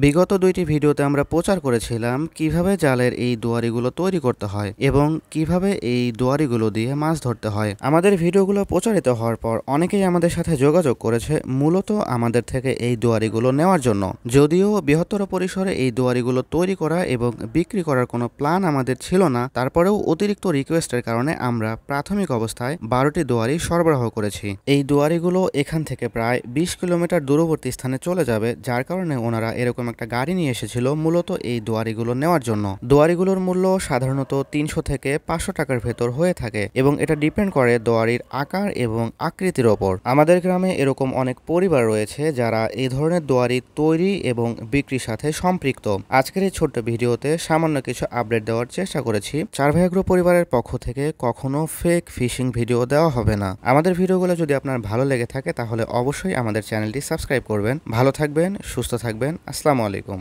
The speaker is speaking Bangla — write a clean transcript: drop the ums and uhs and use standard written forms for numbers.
বিগত দুইটি ভিডিওতে আমরা প্রচার করেছিলাম কিভাবে জালের এই দুয়ারিগুলো তৈরি করতে হয় এবং কিভাবে এই দুয়ারিগুলো দিয়ে মাছ ধরতে হয়। আমাদের ভিডিওগুলো প্রচারিত হওয়ার পর অনেকেই আমাদের সাথে যোগাযোগ করেছে মূলত আমাদের থেকে এই দুয়ারিগুলো নেওয়ার জন্য। যদিও বৃহত্তর পরিসরে এই দুয়ারিগুলো তৈরি করা এবং বিক্রি করার কোনো প্ল্যান আমাদের ছিল না, তারপরেও অতিরিক্ত রিকোয়েস্টের কারণে আমরা প্রাথমিক অবস্থায় 12টি দুয়ারি সরবরাহ করেছি। এই দুয়ারিগুলো এখান থেকে প্রায় 20 কিলোমিটার দূরবর্তী স্থানে চলে যাবে, যার কারণে ওনারা এরকম একটা গাড়ি নিয়ে এসেছিল মূলত এই দুয়ারিগুলো নেওয়ার জন্য। দুয়ারিগুলোর মূল্য সাধারণত 300 থেকে 500 টাকার ভেতর হয়ে থাকে এবং এটা ডিপেন্ড করে দুয়ারির আকার এবং আকৃতির ওপর। আমাদের গ্রামে এরকম অনেক পরিবার রয়েছে যারা এই ধরনের দুয়ারি তৈরি এবং বিক্রির সাথে সম্পৃক্ত। আজকের এই ছোট্ট ভিডিওতে সামান্য কিছু আপডেট দেওয়ার চেষ্টা করেছি। চার ভাই এগ্রো পরিবারের পক্ষ থেকে কখনো ফেক ফিশিং ভিডিও দেওয়া হবে না। আমাদের ভিডিওগুলো যদি আপনার ভালো লেগে থাকে তাহলে অবশ্যই আমাদের চ্যানেলটি সাবস্ক্রাইব করবেন। ভালো থাকবেন, সুস্থ থাকবেন। আসসালামু আলাইকুম।